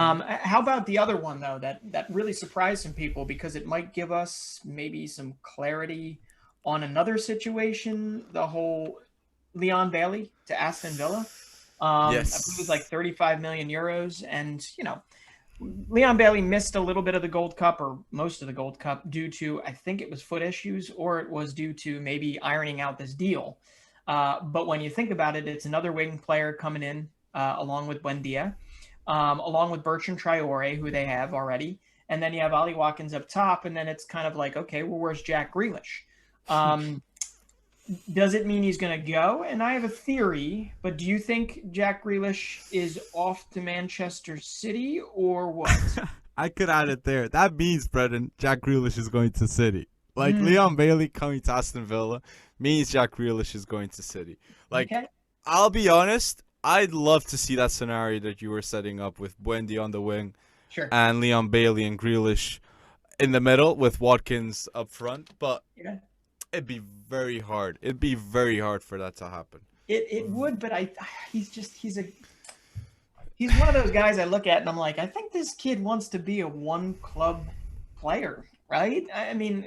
How about the other one though that really surprised some people because it might give us maybe some clarity on another situation? The whole Leon Bailey to Aston Villa. I believe it was like Yes. 35 million euros, and Leon Bailey missed a little bit of the Gold Cup or most of the Gold Cup due to I think it was foot issues or it was due to maybe ironing out this deal. But when you think about it, it's another wing player coming in along with Buendia, along with Bertrand Traore, who they have already. And then you have Ollie Watkins up top. And then it's kind of like, okay, well, where's Jack Grealish? Um, does it mean he's going to go? And I have a theory, but do you think Jack Grealish is off to Manchester City or what? I could add it there. That means, Brendan, Jack Grealish is going to City. Like, Mm, Leon Bailey coming to Aston Villa means Jack Grealish is going to City. Like, okay. I'll be honest, I'd love to see that scenario that you were setting up with Buendia on the wing Sure. and Leon Bailey and Grealish in the middle with Watkins up front. But Yeah. it'd be very hard. It'd be very hard for that to happen. It would, but he's one of those guys I look at and I'm like, I think this kid wants to be a one club player, right? I mean,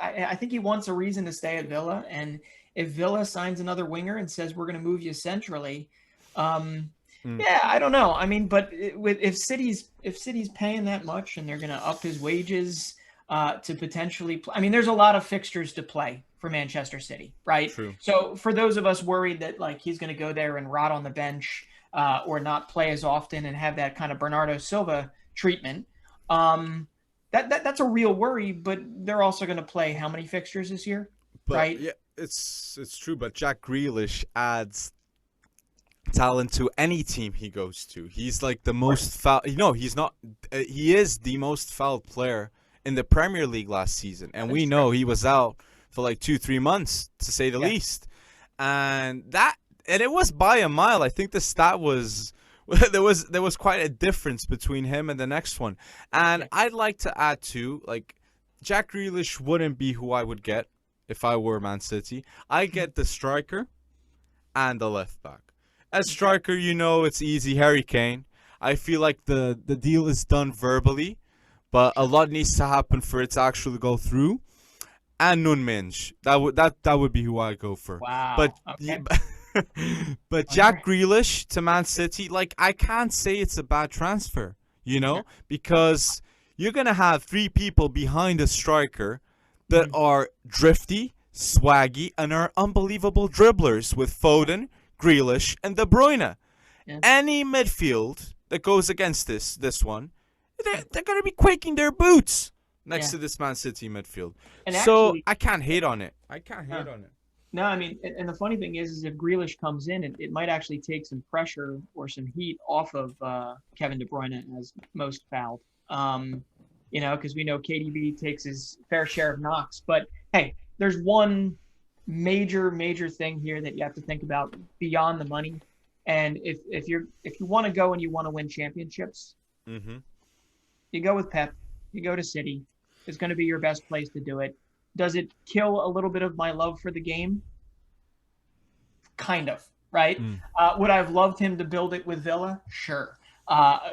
I think he wants a reason to stay at Villa, and if Villa signs another winger and says we're going to move you centrally, um, Mm, yeah, I don't know. I mean, but if City's paying that much and they're going to up his wages to potentially, I mean, there's a lot of fixtures to play for Manchester City, right? true. So for those of us worried that like he's going to go there and rot on the bench or not play as often and have that kind of Bernardo Silva treatment, that's a real worry. But they're also going to play how many fixtures this year, But right? yeah, it's true. But Jack Grealish adds talent to any team he goes to. He's like the Of course. most foul. No, he's not. He is the most fouled player in the Premier League last season, and That's we true. know he was out for like 2-3 months to say the Yeah. least. And it was by a mile. I think the stat was there was quite a difference between him and the next one. And Yeah. I'd like to add too, like Jack Grealish wouldn't be who I would get if I were Man City. I get the striker and the left back. As Okay. striker, it's easy. Harry Kane. I feel like the deal is done verbally, but a Sure. lot needs to happen for it to actually go through. And Nunminj. That would be who I go for. But Wow. yeah, Okay. but All right. Jack Grealish to Man City, like I can't say it's a bad transfer, Yeah. because you're gonna have three people behind a striker that Mhm. are drifty, swaggy, and are unbelievable dribblers with Foden, Grealish, and De Bruyne. Yeah. Any midfield that goes against this one, they're gonna be quaking their boots next Yeah. to this Man City midfield. And So actually, I can't hate on it. I can't huh. hate on it. No, I mean, and the funny thing is if Grealish comes in, it might actually take some pressure or some heat off of Kevin De Bruyne as most fouled. Because we know KDB takes his fair share of knocks. But hey, there's one major thing here that you have to think about beyond the money. And if you want to go and you want to win championships, Mm-hmm. you go with Pep, you go to City. It's going to be your best place to do it. Does it kill a little bit of my love for the game? Kind of, right? Mm. Would I have loved him to build it with Villa? Sure.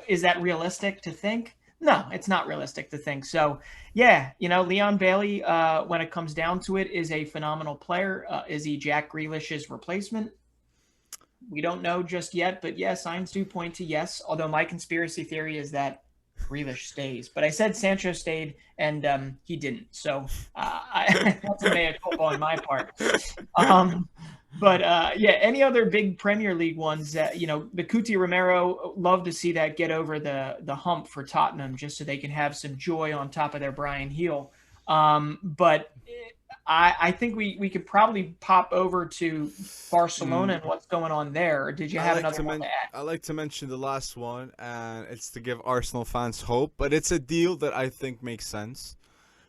Is that realistic to think? No, it's not realistic to think. So, yeah, Leon Bailey, when it comes down to it, is a phenomenal player. Is he Jack Grealish's replacement? We don't know just yet, but yeah, signs do point to yes. Although my conspiracy theory is that Grealish stays, but I said Sancho stayed, and he didn't. So that's a mea culpa on my part. Um, but yeah, any other big Premier League ones that the Cuti Romero, love to see that get over the hump for Tottenham, just so they can have some joy on top of their Brian Heel. But I think we could probably pop over to Barcelona Mm. and what's going on there. Or did you have another one to add? I like to mention the last one, and it's to give Arsenal fans hope. But it's a deal that I think makes sense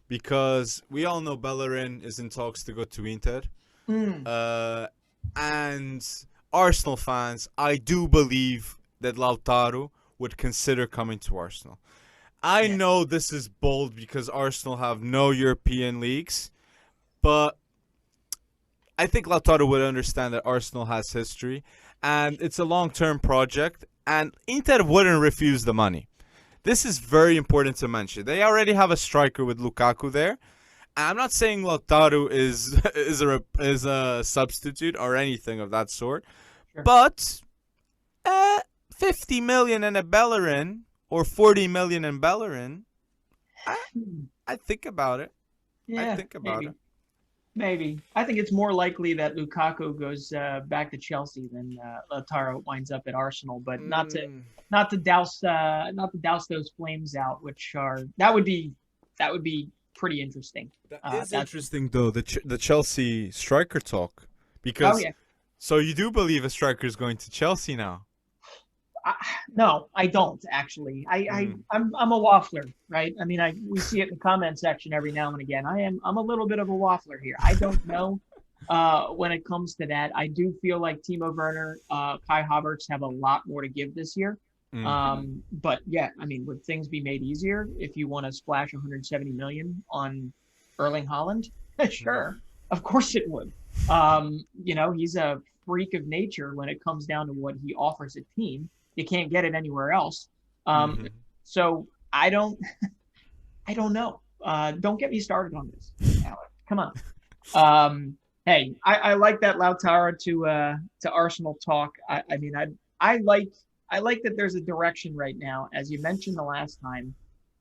because we all know Bellerin is in talks to go to Inter. Mm, Uh, and Arsenal fans, I do believe that Lautaro would consider coming to Arsenal. I yeah, know this is bold because Arsenal have no European leagues, but I think Lautaro would understand that Arsenal has history and it's a long-term project, and Inter wouldn't refuse the money. this is very important to mention. They already have a striker with Lukaku there. I'm not saying Lautaro is is a substitute or anything of that sort, Sure. but 50 million in a Bellerin or 40 million in Bellerin, I I think about it. I Yeah, think about maybe. it. Maybe. I think it's more likely that Lukaku goes back to Chelsea than Lautaro winds up at Arsenal. But Mm, not to douse those flames out, which are that would be pretty interesting. that is That's interesting though, the Chelsea striker talk, oh because yeah. so you do believe a striker is going to Chelsea now? I, no, I don't actually. Mm. I'm a waffler, right? I mean, we see it in the comment section every now and again. I'm a little bit of a waffler here. I don't know when it comes to that. I do feel like Timo Werner, Kai Havertz have a lot more to give this year. Mm-hmm. But yeah, I mean, would things be made easier if you want to splash 170 million on Erling Haaland? Sure, of course it would. He's a freak of nature when it comes down to what he offers a team. You can't get it anywhere else. Um, Mm-hmm. so I don't know. Don't get me started on this, Alex. Come on. Hey, I like that Lautaro to Arsenal talk. I mean, I like that there's a direction right now, as you mentioned the last time,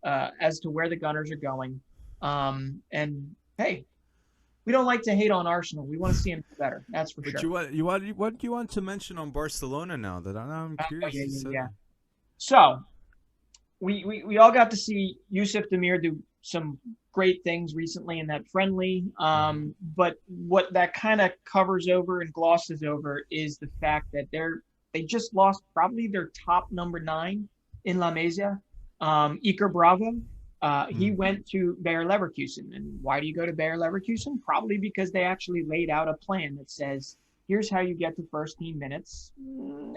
as to where the Gunners are going. And hey, we don't like to hate on Arsenal. We want to see them do better. That's for But sure. what do you want to mention on Barcelona now? That I'm Oh, curious yeah, to yeah, say. yeah. So we all got to see Yusuf Demir do some great things recently in that friendly. Mm-hmm. But what that kind of covers over and glosses over is the fact that they just lost probably their top number 9 in La Masia, Iker Bravo. He Mm-hmm. went to Bayer Leverkusen. And why do you go to Bayer Leverkusen? Probably because they actually laid out a plan that says, here's how you get to first team minutes,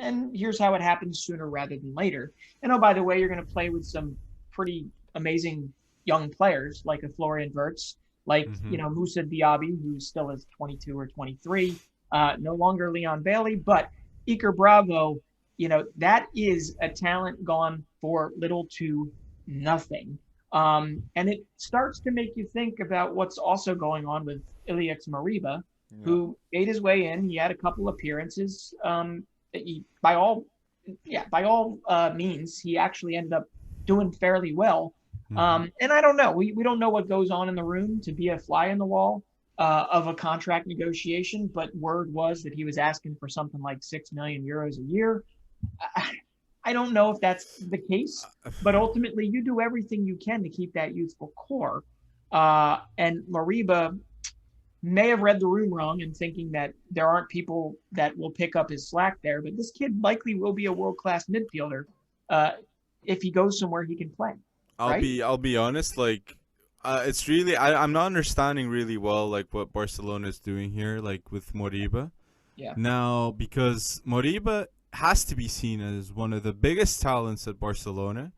and here's how it happens sooner rather than later. And oh, by the way, you're going to play with some pretty amazing young players like a Florian Wirtz, like Mm-hmm. Musa Diaby, who still is 22 or 23, no longer Leon Bailey, but Iker Bravo. That is a talent gone for little to nothing. And it starts to make you think about what's also going on with Ilyich Mariba, Yeah. who made his way in. He had a couple appearances. By all means, he actually ended up doing fairly well. Mm-hmm. And I don't know. We don't know what goes on in the room to be a fly in the wall of a contract negotiation, but word was that he was asking for something like 6 million euros a year. I don't know if that's the case, but ultimately you do everything you can to keep that youthful core. And Mariba may have read the room wrong and thinking that there aren't people that will pick up his slack there, but this kid likely will be a world class midfielder uh, if he goes somewhere he can play, right? I'll be honest. Like, it's really I'm not understanding really well like what Barcelona is doing here, like with Moriba Yeah, now, because Moriba has to be seen as one of the biggest talents at Barcelona,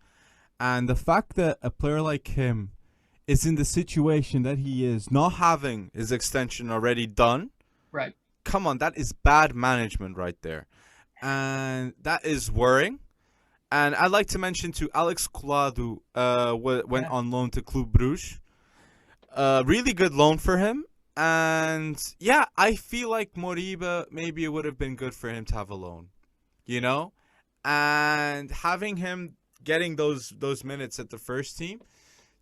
and the fact that a player like him is in the situation that he is, not having his extension already done. right. Come on, that is bad management right there, and that is worrying. And I'd like to mention to Alex Collado, went Yeah, on loan to Club Brugge. Really good loan for him. And yeah, I feel like Moriba, maybe it would have been good for him to have a loan, you know? And having him getting those minutes at the first team,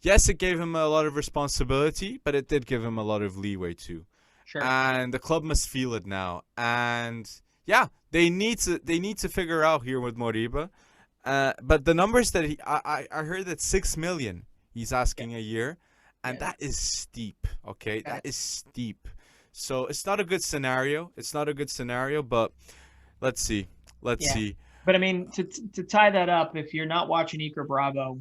yes, it gave him a lot of responsibility, but it did give him a lot of leeway too. sure. And the club must feel it now. And yeah, they need to figure out here with Moriba. But the numbers that I heard that 6 million he's Yeah, asking a year, and yeah, that is steep. Okay, that that, is steep. So it's not a good scenario. It's not a good scenario. But let's see. Let's yeah. see. But I mean, to tie that up, if you're not watching Iker Bravo,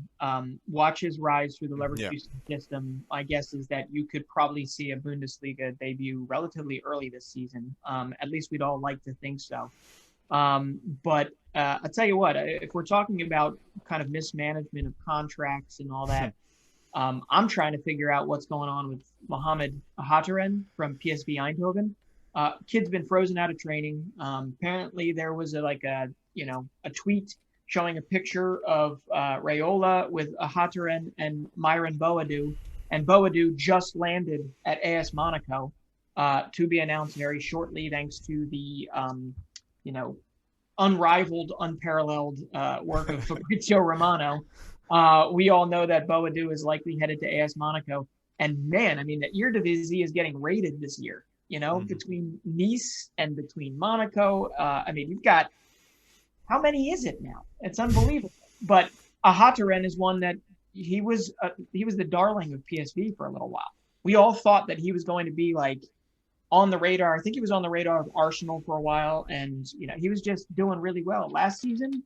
watch his rise through the Yeah. Leverkusen system. My guess is that you could probably see a Bundesliga debut relatively early this season. At least we'd all like to think so. But I'll tell you what, if we're talking about kind of mismanagement of contracts and all that, I'm trying to figure out what's going on with Mohamed Ahataren from PSV Eindhoven. Kid's been frozen out of training. Apparently, there was a tweet showing a picture of Raiola with Ahataren and Myron Boadu. And Boadu just landed at AS Monaco, to be announced very shortly, thanks to the you know, unrivaled, unparalleled work of Fabrizio Romano. We all know that Boadu is likely headed to AS Monaco. And man, I mean, the Eredivisie is getting rated this year, between Nice and between Monaco. I mean, you've got, how many is it now? It's unbelievable. But Ahataren is one that he was the darling of PSV for a little while. We all thought that he was going to be like on the radar. I think he was on the radar of Arsenal for a while, and he was just doing really well. Last season,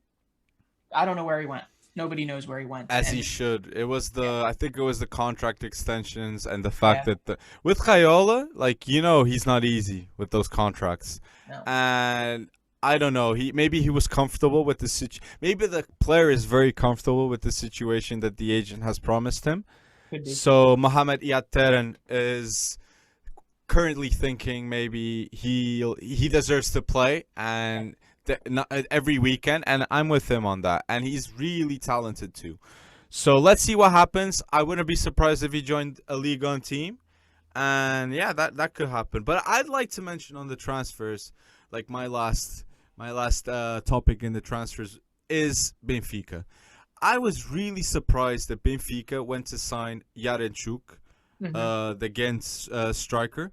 I don't know where he went. Nobody knows where he went. As he should. It was I think it was the contract extensions and the fact that with Raiola, he's not easy with those contracts. No. And I don't know. Maybe he was comfortable with the maybe the player is very comfortable with the situation that the agent has promised him. Could be. So Mohamed Iateren is currently thinking maybe he deserves to play and not every weekend, and I'm with him on that, and he's really talented too. So let's see what happens. I wouldn't be surprised if he joined a Ligue 1 team, and yeah, that could happen. But I'd like to mention on the transfers, like my last topic in the transfers is Benfica. I was really surprised that Benfica went to sign Yarenchuk, the Ghent striker.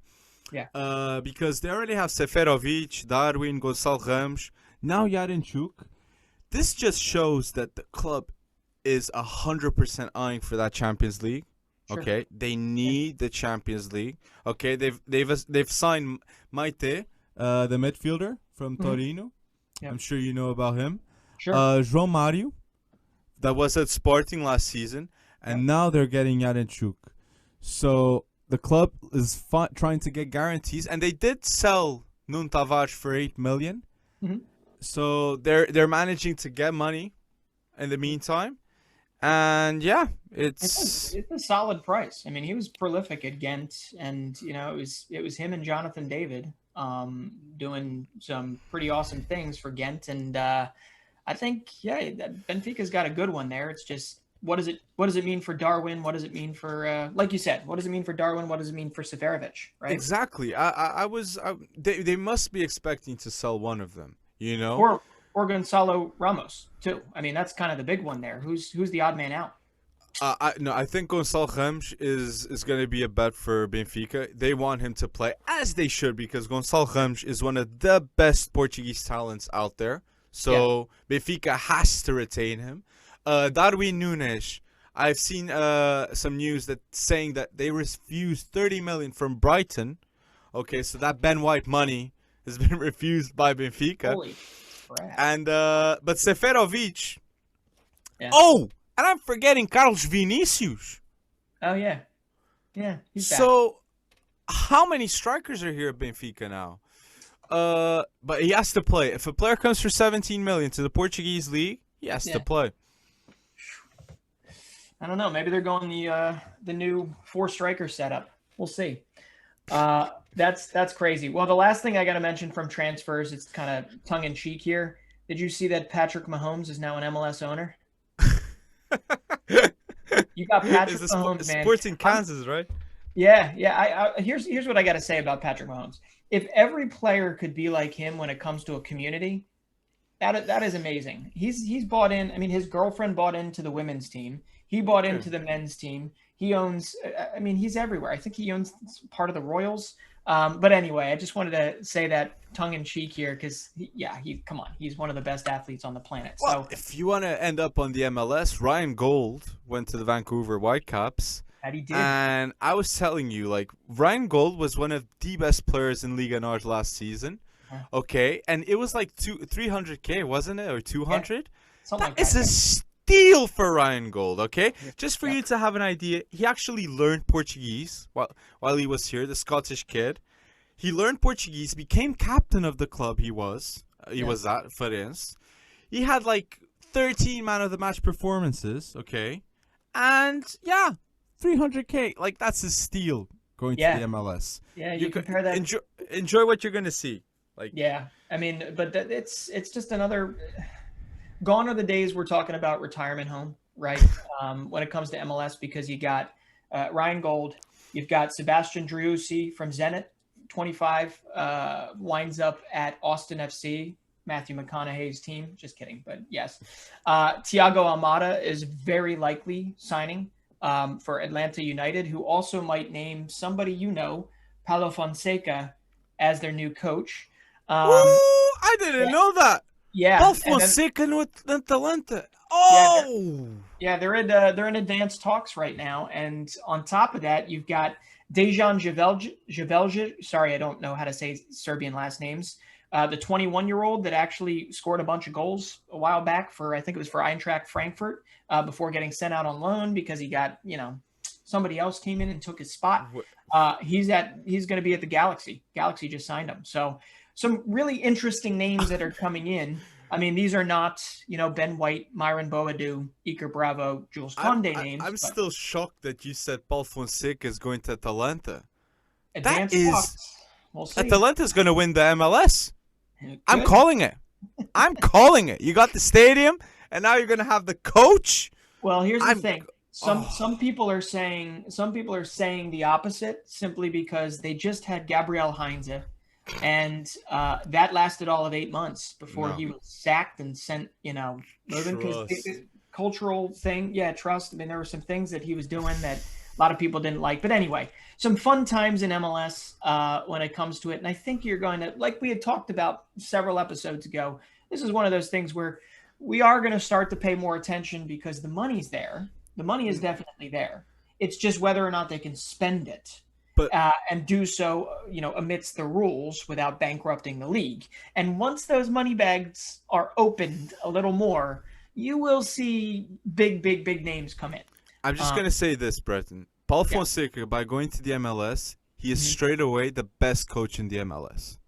Yeah. Because they already have Seferovic, Darwin, Gonçalo Ramos, now Yarenchuk. This just shows that the club is 100% eyeing for that Champions League. Sure. Okay, they need the Champions League. Okay, they've signed Maite, the midfielder from Torino. Yep. I'm sure you know about him. Sure. João Mario, that was at Sporting last season, and now they're getting Yarenchuk. So the club is trying to get guarantees, and they did sell Nuno Tavares for 8 million. So they're managing to get money in the meantime, and yeah, it's a solid price. I mean, he was prolific at Ghent, and it was him and Jonathan David doing some pretty awesome things for Ghent, and I think Benfica's got a good one there. It's just, what does it mean for Darwin? What does it mean for like you said? What does it mean for Darwin? What does it mean for Seferovic? Right? Exactly. They must be expecting to sell one of them, or Gonçalo Ramos too. I mean, that's kind of the big one there. Who's the odd man out? I think Gonçalo Ramos is going to be a bet for Benfica. They want him to play, as they should, because Gonçalo Ramos is one of the best Portuguese talents out there. So Benfica has to retain him. Darwin Nunes, I've seen some news saying that they refused 30 million from Brighton. Okay, so that Ben White money has been refused by Benfica. Holy crap. And but Seferovic. Yeah. Oh, and I'm forgetting Carlos Vinicius. Oh yeah, he's back. So how many strikers are here at Benfica now? But he has to play. If a player comes for 17 million to the Portuguese league, he has to play. I don't know. Maybe they're going the new 4-striker setup. We'll see. That's crazy. Well, the last thing I got to mention from transfers, it's kind of tongue in cheek here. Did you see that Patrick Mahomes is now an MLS owner? You got Patrick Mahomes, man. Sporting Kansas, right? Yeah. Here's what I got to say about Patrick Mahomes. If every player could be like him when it comes to a community, that is amazing. He's bought in. I mean, his girlfriend bought into the women's team. He bought into the men's team. He owns. I mean, he's everywhere. I think he owns part of the Royals. But anyway, I just wanted to say that tongue in cheek here because come on, he's one of the best athletes on the planet. Well, so if you want to end up on the MLS, Ryan Gold went to the Vancouver Whitecaps. That he did. And I was telling you, like, Ryan Gold was one of the best players in Liga Nord last season. Okay, and it was like 300K, wasn't it, or 200? Something like that. It's a steal for Ryan Gold. Okay, just for you to have an idea, he actually learned Portuguese while he was here. The Scottish kid, he learned Portuguese, became captain of the club. He was at Farense. He had like 13 man of the match performances. Okay, and 300K, like that's a steal going to the MLS. Yeah, you compare that. Enjoy what you're gonna see. Like, I mean, but it's just another. Gone are the days we're talking about retirement home, right? When it comes to MLS, because you got Ryan Gold, you've got Sebastian Driussi from Zenit, 25, winds up at Austin FC, Matthew McConaughey's team. Just kidding, but yes. Thiago Almada is very likely signing for Atlanta United, who also might name somebody Paulo Fonseca, as their new coach. Woo! Um, I didn't yeah, know that. yeah, Paul and then Fonseca with Atalanta. yeah, Oh! they're in advanced talks right now, and on top of that, you've got Dejan Javeljic. Sorry, I don't know how to say Serbian last names. The 21-year-old that actually scored a bunch of goals a while back for, I think it was for Eintracht Frankfurt, before getting sent out on loan because he got, somebody else came in and took his spot. He's going to be at the Galaxy. Galaxy just signed him. So some really interesting names that are coming in. I mean, these are not, Ben White, Myron Boadu, Iker Bravo, Jules Conde names. I'm still shocked that you said Paul Fonseca is going to Atalanta. Advanced talks. We'll see. Atalanta's going to win the MLS. Good. I'm calling it. I'm calling it. You got the stadium, and now you're going to have the coach. Well, here's the thing. Some people are saying the opposite simply because they just had Gabriel Heinze, and that lasted all of 8 months before he was sacked and sent. Because cultural thing, trust. I mean, there were some things that he was doing that a lot of people didn't like. But anyway, some fun times in MLS when it comes to it, and I think you're going to, like we had talked about several episodes ago. This is one of those things where we are going to start to pay more attention because the money's there. The money is definitely there. It's just whether or not they can spend it, and do so, amidst the rules without bankrupting the league. And once those money bags are opened a little more, you will see big names come in. I'm just going to say this, Breton. Paul Fonseca, by going to the MLS, he is straight away the best coach in the MLS.